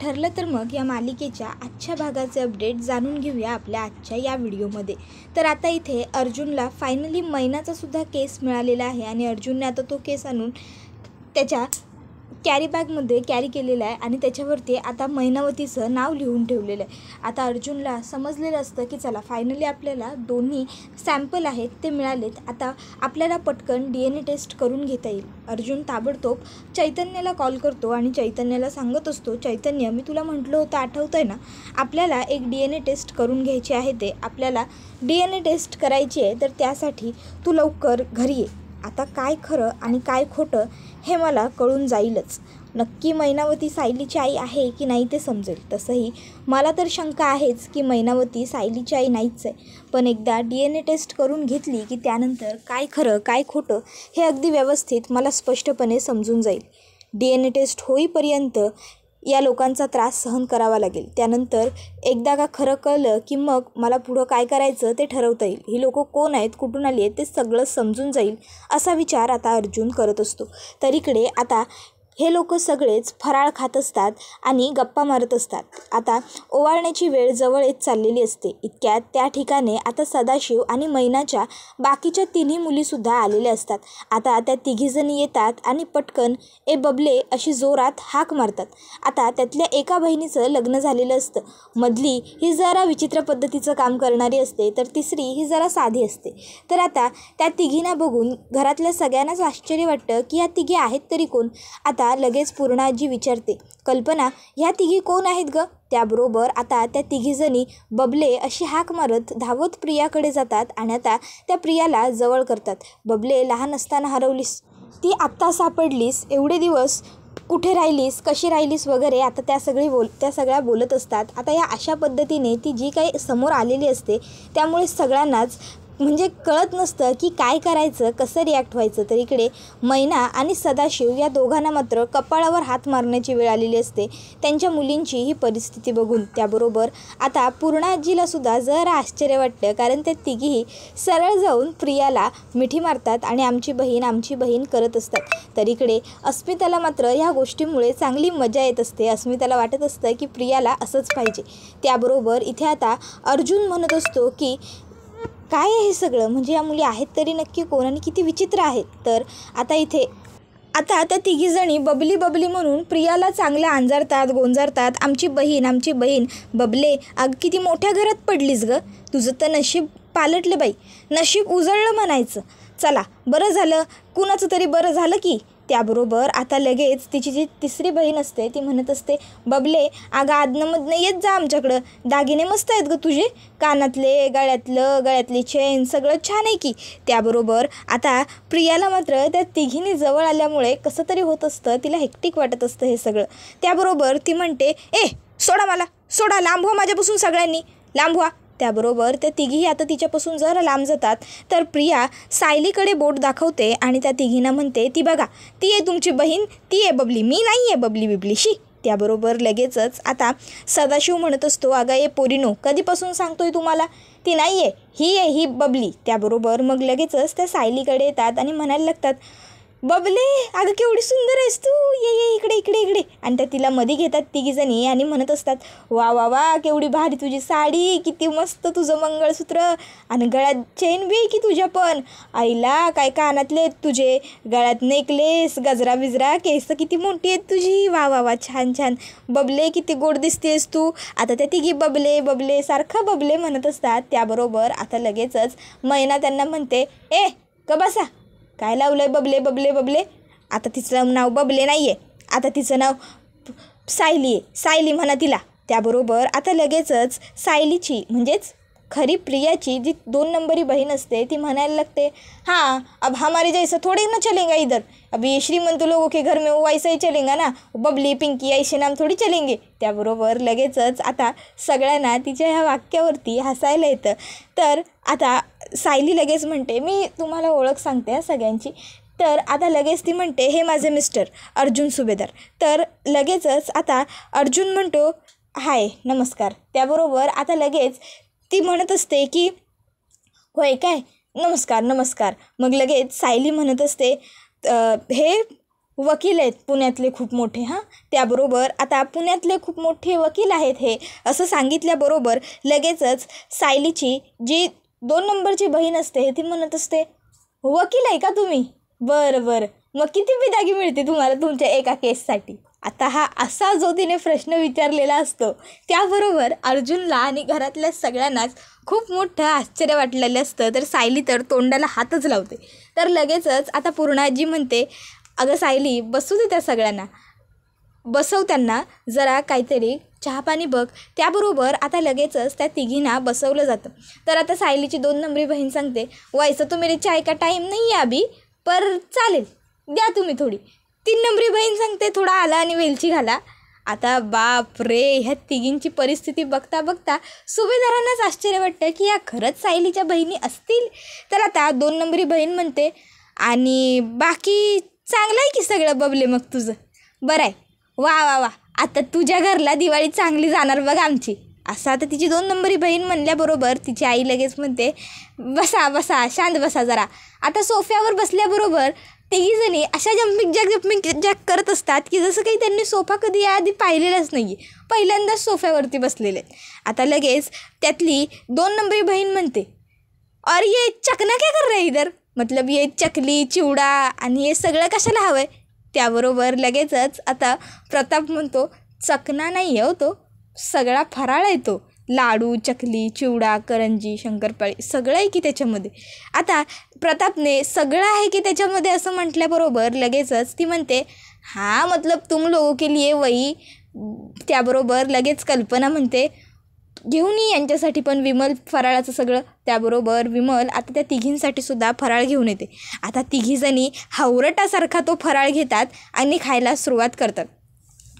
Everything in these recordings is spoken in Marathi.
ठरलं तर मग या मालिकेच्या आजच्या भागाचे अपडेट जाणून घेऊया आपल्या आजच्या या व्हिडिओमध्ये। तर आता इथे अर्जुनला फायनली मैनाचा सुद्धा केस मिळालेला आहे आणि अर्जुनने आता तो केस आणून त्याच्या कॅरी बॅगमध्ये कॅरी केलेला आहे आणि त्याच्यावरती आता मैनावतीचं नाव लिहून ठेवलेलं आहे। आता अर्जुनला समजलेलं असतं की चला फायनली आपल्याला दोन्ही सॅम्पल आहेत ते मिळालेत, आता आपल्याला पटकन DNA टेस्ट करून घेता येईल। अर्जुन ताबडतोब चैतन्याला कॉल करतो आणि चैतन्याला सांगत असतो, चैतन्य मी तुला म्हटलं होतं आठवतंय ना, आपल्याला एक DNA टेस्ट करून घ्यायची आहे, ते आपल्याला DNA टेस्ट करायची आहे, तर त्यासाठी तू लवकर घरी ये। आता काय खरं आणि काय खोटं हे मला कळून जाईलच। नक्की मैनावती सायलीची आई आहे की नाही ते समजेल। तसंही मला तर शंका आहेच की मैनावती सायलीची आई नाहीच आहे, पण एकदा DNA टेस्ट करून घेतली की त्यानंतर काय खरं काय खोटं हे अगदी व्यवस्थित मला स्पष्टपणे समजून जाईल। DNA टेस्ट होईपर्यंत या लोकांचा त्रास सहन करावा लागेल, त्यानंतर एकदा का खरं कळलं की मग मला पुढं काय करायचं ते ठरवता येईल। ही लोकं कोण आहेत, कुठून आली आहेत ते सगळं समजून जाईल असा विचार आता अर्जुन करत असतो। तर इकडे आता हे लोक सगळेच फराळ खात असतात आणि गप्पा मारत असतात। आता ओवाळण्याची वेळ जवळ येत चाललेली असते। इतक्यात त्या ठिकाणी आता सदाशिव आणि मैनाच्या बाकीच्या तिन्ही मुलीसुद्धा आलेल्या असतात। आता त्या तिघीजणी येतात आणि पटकन ए बबले अशी जोरात हाक मारतात। आता त्यातल्या एका बहिणीचं लग्न झालेलं असतं, मधली ही जरा विचित्र पद्धतीचं काम करणारी असते, तर तिसरी ही जरा साधी असते। तर आता त्या तिघींना बघून घरातल्या सगळ्यांनाच आश्चर्य वाटतं की या तिघी आहेत तरी कोण। आता लगेच पूर्णाजी विचारते, कल्पना ह्या तिघी कोण आहेत ग? त्याबरोबर आता त्या तिघीजणी बबले अशी हाक मारत धावत प्रियाकडे जातात आणि आता त्या प्रियाला जवळ करतात। बबले लहान असताना हरवलीस, ती आत्ता सापडलीस, एवढे दिवस कुठे राहिलीस, कशी राहिलीस वगैरे आता त्या सगळ्या बोलत असतात। आता या अशा पद्धतीने ती जी काही समोर आलेली असते त्यामुळे सगळ्यांनाच म्हणजे कळत नसतं की काय करायचं, कसं रिॲक्ट व्हायचं। तर इकडे मैना आणि सदाशिव या दोघांना मात्र कपाळावर हात मारण्याची वेळ आलेली असते त्यांच्या मुलींची ही परिस्थिती बघून। त्याबरोबर आता पूर्णाजीला सुद्धा जरा आश्चर्य वाटतं, कारण त्या तिघीही सरळ जाऊन प्रियाला मिठी मारतात आणि आमची बहीण करत असतात। तर इकडे अस्मिताला मात्र ह्या गोष्टीमुळे चांगली मजा येत असते। अस्मिताला वाटत असतं की प्रियाला असंच पाहिजे। त्याबरोबर इथे आता अर्जुन म्हणत असतो की काय आहे हे सगळं, म्हणजे या मुली आहेत तरी नक्की कोण आणि किती विचित्र आहेत। तर आता त्या तिघीजणी बबली म्हणून प्रियाला चांगल्या अंजारतात, गोंजारतात, आमची बहीण बबले अगं किती मोठ्या घरात पडलीस ग, तुझं तर नशीब पालटलं बाई, नशीब उजळलं म्हणायचं। चला बरं झालं, कुणाचं तरी बरं झालं की। त्याबरोबर आता लगेच तिची जी तिसरी बहीण असते ती म्हणत असते, बबले अगं आदनंमधनं येत जा आमच्याकडं, दागिने मस्त आहेत ग तुझे, कानातले, गळ्यातली चेन सगळं छान आहे की। त्याबरोबर आता प्रियाला मात्र त्या तिघींनी जवळ आल्यामुळे कसं तरी होत असतं, तिला हेक्टिक वाटत असतं हे सगळं। त्याबरोबर ती म्हणते, ए सोडा मला, सोडा, लांब व्हा माझ्यापासून, सगळ्यांनी लांब व्हा। त्याबरोबर त्या तिघीही आता तिच्यापासून जरा लांब जातात। तर प्रिया सायलीकडे बोट दाखवते आणि त्या तिघींना म्हणते, ती बघा ती आहे तुमची बहीण, ती आहे बबली, मी नाही आहे बबली बिबलीशी। त्याबरोबर लगेचच आता सदाशिव म्हणत असतो, अगं ए पोरीनो कधीपासून सांगतोय तुम्हाला, ती नाही आहे, ही आहे ही बबली। त्याबरोबर मग लगेचच त्या सायलीकडे येतात आणि म्हणायला लागतात, बबले अगं केवढी सुंदर आहेस तू, ये इकडे। आणि त्या तिला मध्ये घेतात तिघीजणी आणि म्हणत असतात, वा वा वा केवढी भारी तुझी साडी, किती मस्त तुझं मंगळसूत्र आणि गळ्यात चेन बी की तुझ्या पण, आईला काय कानातले तुझे, गळ्यात नेकलेस, गजरा बिजरा, केस किती मोठी आहेत तुझी, वा वा वा छान बबले किती गोड दिसतेस तू। आता त्या तिघी बबले सारखं बबले म्हणत असतात। त्याबरोबर आता लगेचच मैना त्यांना म्हणते, ए ग बसा, काय लावलंय बबले। आता तिचं नाव बबले नाही आहे, आता तिचं नाव सायली आहे, सायली म्हणा तिला। त्याबरोबर आता लगेचच सायलीची म्हणजेच खरी प्रियाची जी 2 नंबरी बहीण असते ती म्हणायला लागते, हाँ अब हमारे जैसा थोड़ी ना चलेगा इधर, अभी श्रीमंत लोगों के घर में वो वैसा ही चलेगा ना, बबली पिंकी ऐसे नाम थोड़ी चलेंगे। त्याबरोबर लगेचच आता सगळ्यांना तिच्या ह्या वाक्यावरती हसायला येतं। तर आता सायली लगेच म्हणते, मी तुम्हाला ओळख सांगते सगळ्यांची। तर आता लगेच ती म्हणते, हे माझे मिस्टर अर्जुन सुभेदार। तर लगेचच आता अर्जुन म्हणतो, हाय नमस्कार। त्याबरोबर आता लगेच ती म्हणत असते की होय काय, नमस्कार। मग लगेच सायली म्हणत असते, हे वकील आहेत पुण्यातले खूप मोठे. त्याबरोबर आता पुण्यातले खूप मोठे वकील आहेत हे असं सांगितल्याबरोबर लगेचच सायलीची जी 2 नंबरची बहीण असते ती म्हणत असते, वकील आहे का तुम्ही? बरं बरं, मग किती बिदागी मिळते तुम्हाला तुमच्या एका केससाठी? आता हा असा जो तिने प्रश्न विचारलेला असतो त्याबरोबर अर्जुनला आणि घरातल्या सगळ्यांनाच खूप मोठं आश्चर्य वाटलेलं असतं. तर सायली तर तोंडाला हातच लावते. तर लगेचच आता पूर्णाजी म्हणते, अगं सायली बसू दे त्या सगळ्यांना, बसव त्यांना, जरा काहीतरी चहापाणी बघ. त्याबरोबर आता लगेचच त्या तिघींना बसवलं जातं. तर आता सायलीची 2 नंबरी बहीण सांगते, वैसे तो मेरे चाय का टाईम नाही आहे अभी, पर चालेल द्या तुम्ही थोडी. 3 नंबरी बहीण सांगते, थोडा आला आणि वेलची घाला. आता बाप रे, ह्या तिघींची परिस्थिती बघता बघता सुभेदारांनाच आश्चर्य वाटतं की या खरंच सायलीच्या बहिणी असतील. तर आता 2 नंबरी बहीण म्हणते, आणि बाकी चांगलं आहे की सगळं बबले, मग तुझं बरं आहे, वा वा वा, आता तुझ्या घरला दिवाळी चांगली जाणार बघ आमची. असं आता तिची 2 नंबरी बहीण म्हणल्याबरोबर तिची आई लगेच म्हणते, बसा बसा, शांत बसा जरा. आता सोफ्यावर बसल्याबरोबर तिघीजणी अशा जम्पिंग जॅक करत असतात की जसं काही त्यांनी सोफा कधी याआधी पाहिलेलाच नाही, पहिल्यांदाच सोफ्यावरती बसलेले. आता लगेच त्यातली 2 नंबरी बहीण म्हणते, और ये चकना क्या कर रहे इधर, मतलब ये चकली चिवडा आणि हे सगळं कशाला हवं आहे? त्याबरोबर लगेचच आता प्रताप म्हणतो, चकना नाही आहे तो, सगळा फराळ आहे तो, लाडू चकली चिवडा करंजी शंकरपाळी सगळं आहे की त्याच्यामध्ये. आता प्रतापने सगळं आहे की त्याच्यामध्ये असं म्हटल्याबरोबर लगेचच ती म्हणते, हाँ मतलब तुम लोगों के लिए वही. त्याबरोबर लगेच कल्पना म्हणते, घेऊन ये यांच्यासाठी पण विमल फराळाचं सगळं. त्याबरोबर विमल आता त्या तिघींसाठी सुद्धा फराळ घेऊन येते. आता तिघीजणी हावरटासारखा तो फराळ घेतात आणि खायला सुरुवात करतात.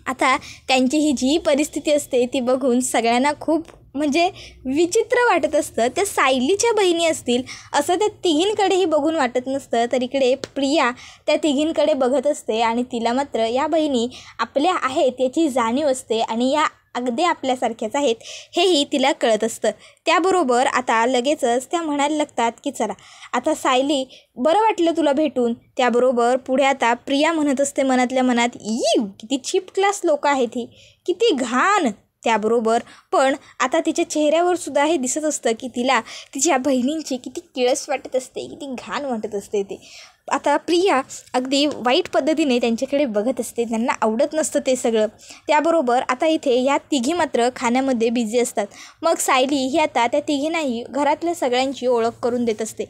आता त्यांची ही जी परिस्थिती असते ती बघून सगळ्यांना खूप म्हणजे विचित्र वाटत असतं. त्या सायलीच्या बहिणी असतील असं त्या तिघींकडेही बघून वाटत नसतं. तर इकडे प्रिया त्या तिघींकडे बघत असते आणि तिला मात्र या बहिणी आपल्या आहेत याची जाणीव असते आणि या अगदी आपल्यासारख्याच आहेत हेही तिला कळत असतं. त्याबरोबर आता लगेचच त्या म्हणायला लागतात की चला आता सायली, बरं वाटलं तुला भेटून. त्याबरोबर पुढे आता प्रिया म्हणत असते मनातल्या मनात, किती चीप क्लास लोक आहेत ही, किती घाण. त्याबरोबर पण आता तिच्या चेहऱ्यावर सुद्धा हे दिसत असतं की तिला तिच्या बहिणींची किती किळस वाटत असते, किती घाण वाटत असते ते. आता प्रिया अगदी वाईट पद्धतीने त्यांच्याकडे बघत असते, त्यांना आवडत नसतं ते सगळं. त्याबरोबर आता इथे या तिघी मात्र खाण्यामध्ये बिझी असतात. मग सायली ही आता त्या तिघींनाही घरातल्या सगळ्यांची ओळख करून देत असते.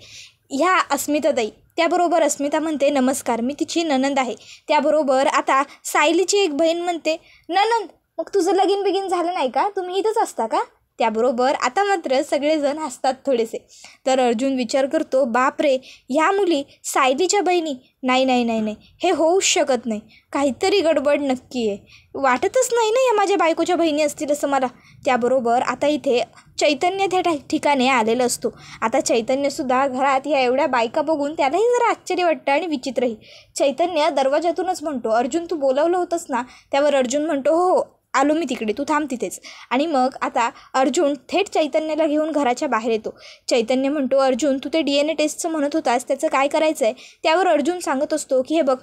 ह्या अस्मिताताई. त्याबरोबर अस्मिता म्हणते, नमस्कार, मी तिची नणंद आहे. त्याबरोबर आता सायलीची एक बहीण म्हणते, नणंद, मग तुझं लगीन बिगीन झालं नाही का, तुम्ही इथंच असता का? त्याबरोबर आता मात्र सगळेजण हसतात थोडेसे. तर अर्जुन विचार करतो, बापरे, ह्या मुली सायलीच्या बहिणी, नाही नाही नाही नाही, हे होऊच शकत नाही, काहीतरी गडबड नक्की आहे, वाटतच नाही ना या माझ्या बायकोच्या बहिणी असतील असं मला. त्याबरोबर आता इथे चैतन्य त्या ठिकाणी आलेलं असतो. आता चैतन्यसुद्धा घरात या एवढ्या बायका बघून त्यालाही जरा आश्चर्य वाटतं आणि विचित्रही. चैतन्य दरवाजातूनच म्हणतो, अर्जुन तू बोलावलं होतंस ना? त्यावर अर्जुन म्हणतो, हो आलो मी तिकडे, तू थांब तिथेच. आणि मग आता अर्जुन थेट चैतन्याला घेऊन घराच्या बाहेर येतो. चैतन्य म्हणतो, अर्जुन तू ते DNA टेस्टचं म्हणत होतास, त्याचं काय करायचं आहे? त्यावर अर्जुन सांगत असतो की हे बघ,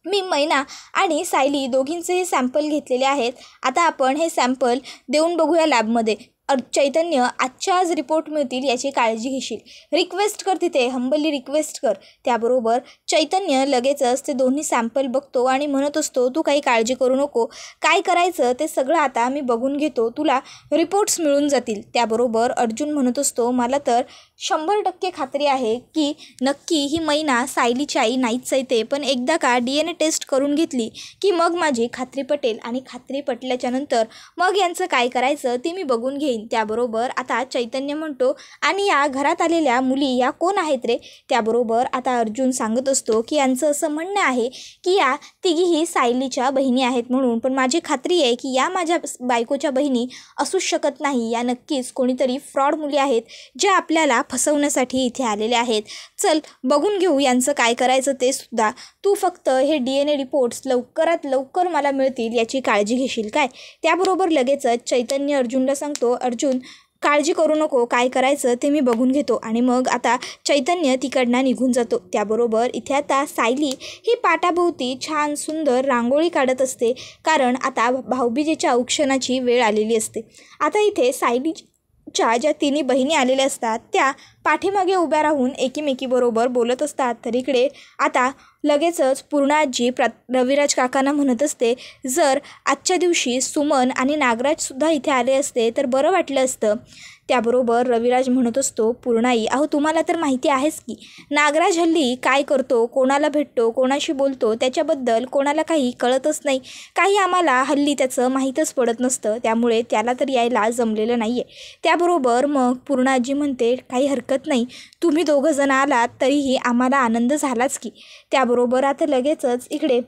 मी मैना आणि सायली दोघींचेही सॅम्पल घेतलेले आहेत. आता आपण हे सॅम्पल देऊन बघूया लॅबमध्ये. चैतन्य आजच्या आज रिपोर्ट मिळतील याची काळजी घेशील, रिक्वेस्ट कर तिथे, हंबली रिक्वेस्ट कर. त्याबरोबर चैतन्य लगेचच ते दोन्ही सॅम्पल बघतो आणि म्हणत असतो, तू काही काळजी करू नको, काय करायचं ते सगळं आता मी बघून घेतो, तुला रिपोर्ट्स मिळून जातील. त्याबरोबर अर्जुन म्हणत असतो, मला तर 100% खात्री आहे की नक्की ही मैना सायलीची आई नाहीच आहे ते, पण एकदा का DNA टेस्ट करून घेतली की मग माझी खात्री पटेल आणि खात्री पटल्याच्यानंतर मग यांचं काय करायचं ते मी बघून घेईन. त्याबरोबर आता चैतन्य म्हणतो, आणि या घरात आलेल्या मुली या कोण आहेत रे? त्याबरोबर आता अर्जुन सांगत असतो की यांचं असं म्हणणं आहे की या तिघीही सायलीच्या बहिणी आहेत म्हणून, पण माझी खात्री आहे की या माझ्या बायकोच्या बहिणी असूच शकत नाही, या नक्कीच कोणीतरी फ्रॉड मुली आहेत ज्या आपल्याला फसवण्यासाठी इथे आलेले आहेत. चल बघून घेऊ यांचं काय करायचं ते सुद्धा, तू फक्त हे DNA रिपोर्ट्स लवकरात लवकर मला मिळतील याची काळजी घेशील काय. त्याबरोबर लगेचच चैतन्य अर्जुनला सांगतो, अर्जुन काळजी करू नको, काय करायचं ते मी बघून घेतो. आणि मग आता चैतन्य तिकडनं निघून जातो. त्याबरोबर इथे आता सायली ही पाटाभोवती छान सुंदर रांगोळी काढत असते, कारण आता भाऊबीजेच्या औक्षणाची वेळ आलेली असते. आता इथे सायलीच्या ज्या तिन्ही बहिणी आलेल्या असतात त्या पाठीमागे उभ्या राहून एकीमेकीबरोबर बोलत असतात. तर इकडे आता लगेचच पूर्णा आजी रविराज काकांना म्हणत असते, जर आजच्या दिवशी सुमन आणि नागराजसुद्धा इथे आले असते तर बरं वाटलं असतं. त्याबरोबर रविराज म्हणत असतो, पूर्णाई अहो तुम्हाला तर माहिती आहेच की नागराज हल्ली काय करतो, कोणाला भेटतो, कोणाशी बोलतो, त्याच्याबद्दल कोणाला काही कळतच नाही. काही आम्हाला हल्ली त्याचं माहीतच पडत नसतं, त्यामुळे त्याला तर यायला जमलेलं नाही आहे. त्याबरोबर मग पूर्णा आजी म्हणते, काही हरकत नाही, तुम्ही दोघंजण आलात तरीही आम्हाला आनंद झालाच की. त्याबरोबर आता लगेचच इकडे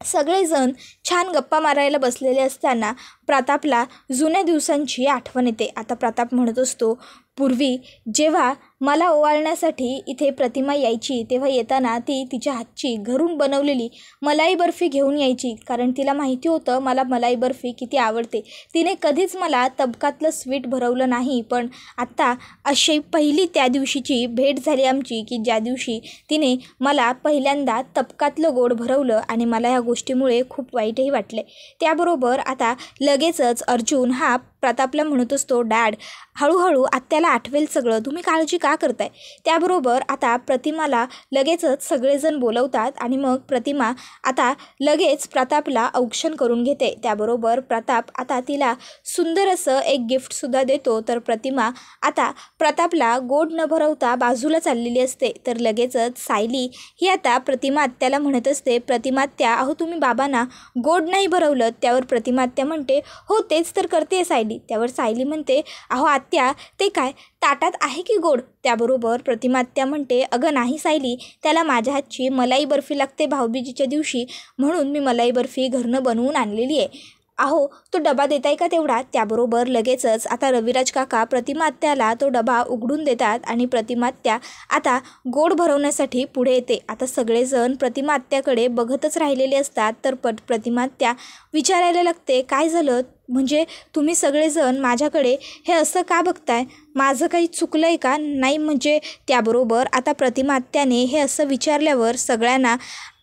सगळेजण छान गप्पा मारायला बसलेले असताना प्रतापला जुन्या दिवसांची आठवण येते. आता प्रताप म्हणत असतो, पूर्वी जेव्हा मला ओवाळण्यासाठी इथे प्रतिमा यायची तेव्हा येताना ती तिच्या हातची घरून बनवलेली मलाई बर्फी घेऊन यायची, कारण तिला माहिती होतं मला मलाई बर्फी किती आवडते. तिने कधीच मला तबकातलं स्वीट भरवलं नाही, पण आत्ता अशी पहिली त्या दिवशीची भेट झाली आमची की ज्या दिवशी तिने मला पहिल्यांदा तबकातलं गोड भरवलं आणि मला ह्या गोष्टीमुळे खूप वाईटही वाटले. त्याबरोबर आता लगेचच अर्जुन हा प्रतापला म्हणत असतो, डॅड हळूहळू आत्याला आठवेल सगळं, तुम्ही काळजी का करताय. त्याबरोबर आता प्रतिमाला लगेचच सगळेजण बोलवतात आणि मग प्रतिमा आता लगेच प्रतापला औक्षण करून घेते. त्याबरोबर प्रताप आता तिला सुंदर असं एक गिफ्टसुद्धा देतो. तर प्रतिमा आता प्रतापला गोड न भरवता बाजूला चाललेली असते. तर लगेचच सायली ही आता प्रतिमा आत्याला म्हणत असते, प्रतिमा आत्या अहो तुम्ही बाबांना गोड नाही भरवलं. त्यावर प्रतिमा आत्या म्हणते, हो तेच तर करते सायली. त्यावर सायली म्हणते, अहो आत्या ते काय ताटात आहे की गोड. त्याबरोबर प्रतिमा आत्या म्हणते, अगं नाही सायली, त्याला माझ्या हातची मलाई बर्फी लागते भाऊबीजेच्या दिवशी, म्हणून मी मलाई बर्फी घरनं बनवून आणलेली आहे. अहो तो डबा देताय का तेवढा. त्याबरोबर लगेचच आता रविराज काका प्रतिमा आत्याला तो डबा उघडून देतात आणि प्रतिमा आत्या आता गोड भरवण्यासाठी पुढे येते. आता सगळेजण प्रतिमा आत्याकडे बघतच राहिलेले असतात. तर प्रतिमा आत्या विचारायला लागते, काय झालं, म्हणजे तुम्ही सगळेजण माझ्याकडे हे असं का बघताय, माझं काही चुकलं आहे का. नाही म्हणजे. त्याबरोबर आता प्रतिमा आत्याने हे असं विचारल्यावर सगळ्यांना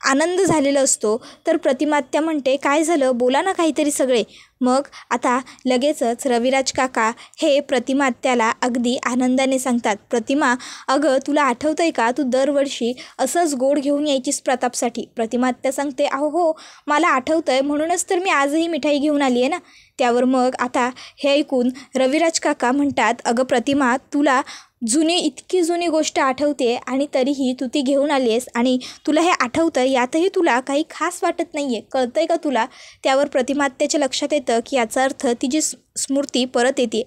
आनंद झालेला असतो. तर प्रतिमा आत्या म्हणते, काय झालं, बोला ना काहीतरी सगळे. मग आता लगेचच रविराज काका हे प्रतिमा आत्याला अगदी आनंदाने सांगतात, प्रतिमा अगं तुला आठवतं आहे का, तू दरवर्षी असंच गोड घेऊन यायचीस प्रतापसाठी. प्रतिमा आत्या सांगते, अहो हो मला आठवतं आहे, म्हणूनच तर मी आजही मिठाई घेऊन आली आहे ना. त्यावर मग आता हे ऐकून रविराज काका म्हणतात, अगं प्रतिमा तुला इतकी जुनी गोष्ट आठवते आणि तरीही तू ती घेऊन आली आहेस आणि तुला हे आठवतं, यातही तुला काही खास वाटत नाही आहे, कळतं आहे का तुला. त्यावर प्रतिमा आत्याच्या लक्षात येतं की याचा अर्थ तिची स्मृती परत येते.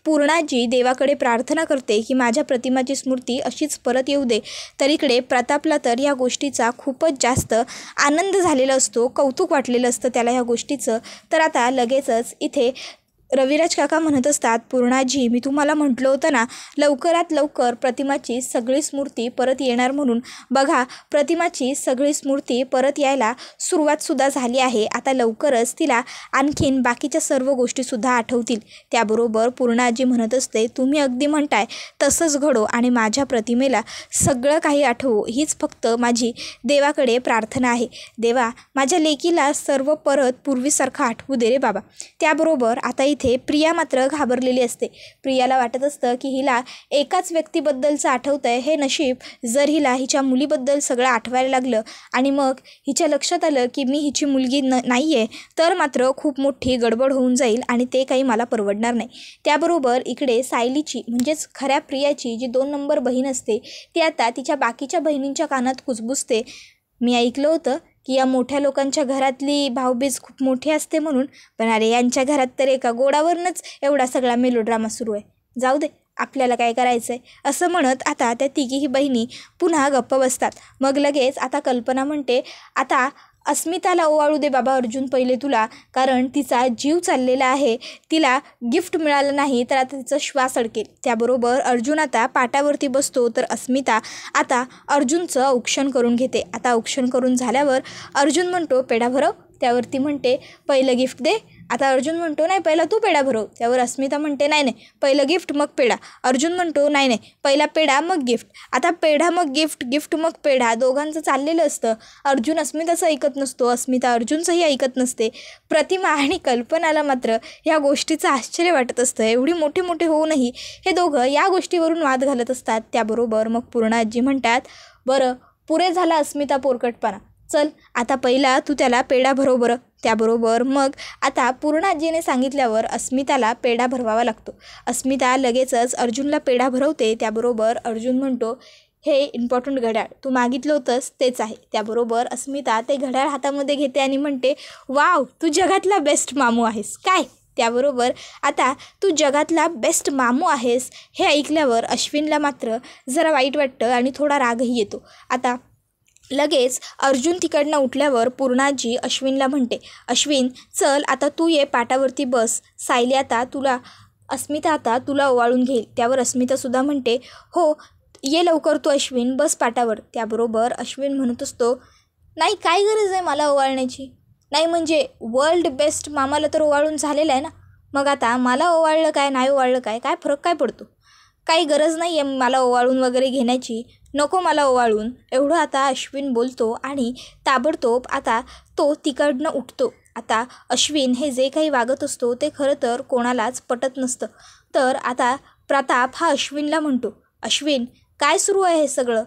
पूर्णाजी देवाकडे प्रार्थना करते की माझ्या प्रतिमाची स्मृती अशीच परत येऊ दे. तर इकडे प्रतापला तर या गोष्टीचा खूपच जास्त आनंद झालेला असतो, कौतुक वाटलेलं असतं त्याला ह्या गोष्टीचं. तर आता लगेचच इथे रविराज काका म्हणत असतात, पूर्णाजी मी तुम्हाला म्हटलं होतं ना लवकरात लवकर प्रतिमाची सगळी स्मृती परत येणार म्हणून. बघा प्रतिमाची सगळी स्मृती परत यायला सुरुवातसुद्धा झाली आहे. आता लवकरच तिला आणखीन बाकीच्या सर्व गोष्टीसुद्धा आठवतील. त्याबरोबर पूर्णाजी म्हणत असते, तुम्ही अगदी म्हणताय तसंच घडो आणि माझ्या प्रतिमेला सगळं काही आठवो, हीच फक्त माझी देवाकडे प्रार्थना आहे. देवा माझ्या लेकीला सर्व परत पूर्वीसारखं आठवू दे रे बाबा. त्याबरोबर आता इथे प्रिया मात्र घाबरलेली असते. प्रियाला वाटत असतं की हिला एकाच व्यक्तीबद्दलचं आठवतं आहे, हे नशीब जर हिला हिच्या मुलीबद्दल सगळं आठवायला लागलं आणि मग हिच्या लक्षात आलं की मी हिची मुलगी नाही आहे तर मात्र खूप मोठी गडबड होऊन जाईल आणि ते काही मला परवडणार नाही. त्याबरोबर इकडे सायलीची म्हणजेच खऱ्या प्रियाची जी 2 नंबर बहीण असते ती आता तिच्या बाकीच्या बहिणींच्या कानात कुजबुजते, मी ऐकलं होतं की या मोठ्या लोकांच्या घरातली भाऊबीज खूप मोठी असते म्हणून, पण अरे यांच्या घरात तर एका गोडावरूनच एवढा सगळा मेलोड्रामा सुरू आहे, जाऊ दे आपल्याला काय करायचं आहे असं म्हणत आता त्या तिघीही बहिणी पुन्हा गप्प बसतात. मग लगेच आता कल्पना म्हणते, आता अस्मिताला ओवाळू दे बाबा अर्जुन पहिले तुला, कारण तिचा जीव चाललेला आहे, तिला गिफ्ट मिळालं नाही तर आता तिचा श्वास अडकेल. त्याबरोबर अर्जुन आता पाटावरती बसतो. तर अस्मिता आता अर्जुनचं औक्षण करून घेते. आता औक्षण करून झाल्यावर अर्जुन म्हणतो, पेढा भरव. त्यावरती म्हणते, पहिलं गिफ्ट दे. आता अर्जुन म्हणतो नाही पहिला तू पेढा भरव. त्यावर अस्मिता म्हणते नाही नाही पहिलं गिफ्ट मग पेढा. अर्जुन म्हणतो नाही नाही पहिला पेढा मग गिफ्ट. आता पेढा मग गिफ्ट, गिफ्ट मग पेढा दोघांचं चाललेलं असतं. अर्जुन अस्मिताचं ऐकत नसतो, अस्मिता अर्जुनचंही ऐकत नसते. प्रतिमा आणि कल्पनाला मात्र ह्या गोष्टीचं आश्चर्य वाटत असतं. एवढी मोठे मोठे होऊनही हे दोघं या गोष्टीवरून वाद घालत असतात. त्याबरोबर मग पूर्णा आजी म्हणतात बरं पुरे झाला अस्मिता पोरकटपणा, चल आता पहिला तू त्याला पेढा भरव बरं. त्याबरोबर मग आता पूर्णाजीने सांगितल्यावर अस्मिताला पेढा भरवावा लागतो. अस्मिता लगेचच अर्जुनला पेढा भरवते. त्याबरोबर अर्जुन म्हणतो हे इम्पॉर्टंट घड्याळ तू मागितलं होतंस तेच आहे. त्याबरोबर अस्मिता ते घड्याळ हातामध्ये घेते आणि म्हणते वाव तू जगातला बेस्ट मामू आहेस काय. त्याबरोबर आता तू जगातला बेस्ट मामू आहेस हे ऐकल्यावर अश्विनला मात्र जरा वाईट वाटतं आणि थोडा रागही येतो. आता लगेच अर्जुन तिकडनं उठल्यावर पूर्णाजी अश्विनला म्हणते अश्विन चल आता तू ये पाटावरती बस, सायली आता तुला अस्मिता आता तुला ओवाळून घेईल. त्यावर अस्मितासुद्धा म्हणते हो ये लवकर तू अश्विन बस पाटावर. त्याबरोबर अश्विन म्हणत असतो नाही काय गरज आहे मला ओवाळण्याची, नाही म्हणजे वर्ल्ड बेस्ट मामाला तर ओवाळून झालेलं आहे ना, मग आता मला ओवाळलं काय नाही ओवाळलं काय काय फरक काय पडतो, काही गरज नाही आहे मला ओवाळून वगैरे घेण्याची, नको मला ओवाळून. एवढं आता अश्विन बोलतो आणि ताबडतोब आता तो तिकडनं उठतो. आता अश्विन हे जे काही वागत असतो ते खरं तर कोणालाच पटत नसतं. तर आता प्रताप हा अश्विनला म्हणतो अश्विन काय सुरू आहे हे सगळं,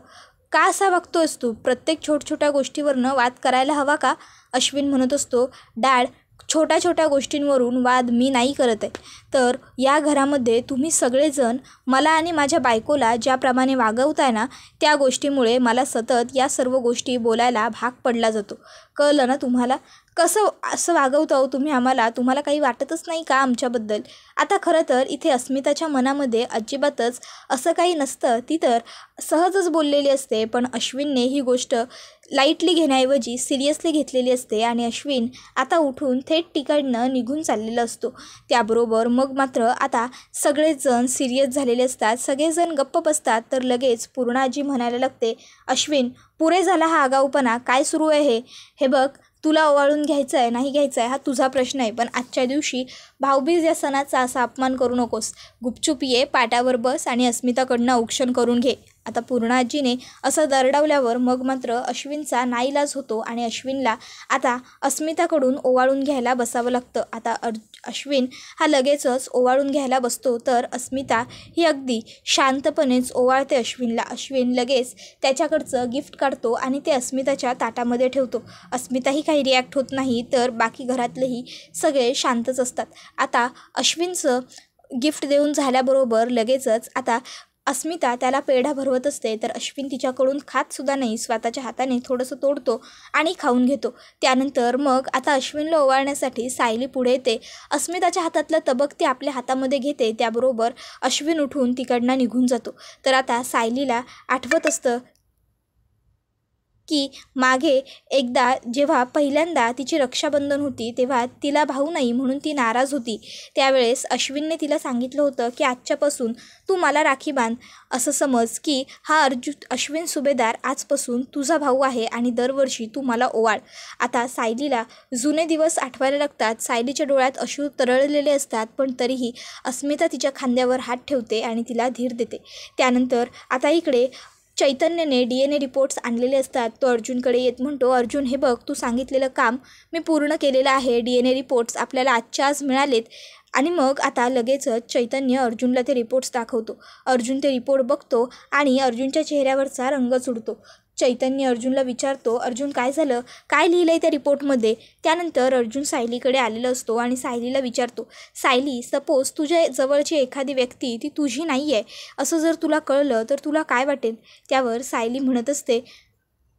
का असा वागतोयस तू, प्रत्येक छोट्या गोष्टीवरनं वाद करायला हवा का. अश्विन म्हणत असतो डॅड छोट्या छोट्या गोष्टींवरून वाद मी नाही करत आहे, तर या घरामध्ये तुम्ही सगळेजण मला आणि माझ्या बायकोला ज्याप्रमाणे वागवताय ना त्या गोष्टीमुळे मला सतत या सर्व गोष्टी बोलायला भाग पडला जातो. कळलं ना तुम्हाला, कसं असं वागवता हो तुम्ही आम्हाला, तुम्हाला काही वाटतच नाही का आमच्याबद्दल. आता खरं तर इथे अस्मिताच्या मनामध्ये अजिबातच असं काही नसतं, ती तर सहजच बोललेली असते. पण अश्विनने ही गोष्ट लाईटली घेण्याऐवजी सिरियसली घेतलेली असते आणि अश्विन आता उठून थेट तिकडनं निघून चाललेला असतो. त्याबरोबर मग मात्र आता सगळेजण सिरियस झालेले असतात, सगळेजण गप्प बसतात. तर लगेच पूर्णाजी म्हणायला लागते अश्विन पुरे झाला हा आगाऊपणा, काय सुरू आहे हे बघ, तुला ओवाळून घ्यायचं आहे नाही घ्यायचं आहे हा तुझा प्रश्न आहे, पण आजच्या दिवशी भाऊबीज या सणाचा असा अपमान करू नकोस. गुपचूप ये पाटावर बस आणि अस्मिताकडनं औक्षण करून घे. आता पूर्णाजीने असं दरडावल्यावर मग मात्र अश्विनचा नाईलाज होतो आणि अश्विनला आता अस्मिताकडून ओवाळून घ्यायला बसावं लागतं. आता अश्विन हा लगेचच ओवाळून घ्यायला बसतो, तर अस्मिता ही अगदी शांतपणेच ओवाळते अश्विनला. अश्विन लगेच त्याच्याकडचं गिफ्ट काढतो आणि ते अस्मिताच्या ताटामध्ये ठेवतो. अस्मिताही काही रिॲक्ट होत नाही, तर बाकी घरातलेही सगळे शांतच असतात. आता अश्विनचं गिफ्ट देऊन झाल्याबरोबर लगेचच आता अस्मिता त्याला पेढा भरवत असते, तर अश्विन तिच्याकडून खातसुद्धा नाही, स्वतःच्या हाताने थोडंसं तोडतो आणि खाऊन घेतो. त्यानंतर मग आता अश्विनला ओवाळण्यासाठी सायली पुढे येते. अस्मिताच्या हातातलं तबक ती आपल्या हातामध्ये घेते. त्याबरोबर अश्विन उठून तिकडनं निघून जातो. तर आता सायलीला आठवत असतं की मागे एकदा जेव्हा पहिल्यांदा तिची रक्षाबंधन होती तेव्हा तिला भाऊ नाही म्हणून ती नाराज होती. त्यावेळेस अश्विनने तिला सांगितलं होतं की आजच्यापासून तू मला राखी बांध, असं समज की हा अश्विन सुभेदार आजपासून तुझा भाऊ आहे आणि दरवर्षी तू मला ओवाळ. आता सायलीला जुने दिवस आठवायला लागतात. सायलीच्या डोळ्यात अश्रू तरळलेले असतात, पण तरीही अस्मिता तिच्या खांद्यावर हात ठेवते आणि तिला धीर देते. त्यानंतर आता इकडे चैतन्यने DNA रिपोर्ट्स आणलेले असतात. तो अर्जुनकडे येत म्हणतो अर्जुन हे बघ तू सांगितलेलं काम मी पूर्ण केलेलं आहे, DNA रिपोर्ट्स आपल्याला आजच्या आज मिळालेत. आणि मग आता लगेचच चैतन्य अर्जुनला ते रिपोर्ट्स दाखवतो. अर्जुन ते रिपोर्ट बघतो आणि अर्जुनच्या चेहऱ्यावरचा रंगच उडतो. चैतन्य अर्जुनला विचारतो अर्जुन काय झालं, काय लिहिलं आहे त्या रिपोर्टमध्ये. त्यानंतर अर्जुन सायलीकडे आलेला असतो आणि सायलीला विचारतो सायली सपोज तुझ्या जवळची एखादी व्यक्ती ती तुझी नाही आहे असं जर तुला कळलं तर तुला काय वाटेल. त्यावर सायली म्हणत असते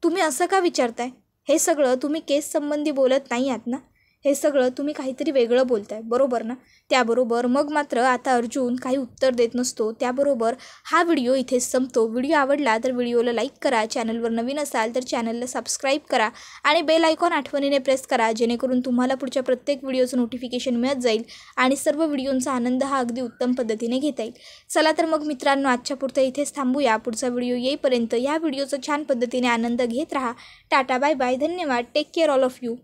तुम्ही असं का विचारताय, हे सगळं तुम्ही केस संबंधी बोलत नाही आहात ना, हे सगळं तुम्ही काहीतरी वेगळं बोलताय बरोबर ना. त्याबरोबर मग मात्र आता अर्जुन काही उत्तर देत नसतो. त्याबरोबर हा व्हिडिओ इथेच संपतो. व्हिडिओ आवडला तर व्हिडिओला लाईक करा, चॅनलवर नवीन असाल तर चॅनलला सबस्क्राईब करा आणि बेल आयकॉन आठवणीने प्रेस करा, जेणेकरून तुम्हाला पुढच्या प्रत्येक व्हिडिओचं नोटिफिकेशन मिळत जाईल आणि सर्व व्हिडिओंचा आनंद हा अगदी उत्तम पद्धतीने घेता येईल. चला तर मग मित्रांनो आजच्या पुरतं इथेच थांबूया. पुढचा व्हिडिओ येईपर्यंत या व्हिडिओचा छान पद्धतीने आनंद घेत राहा. टाटा बाय बाय, धन्यवाद, take care all of you.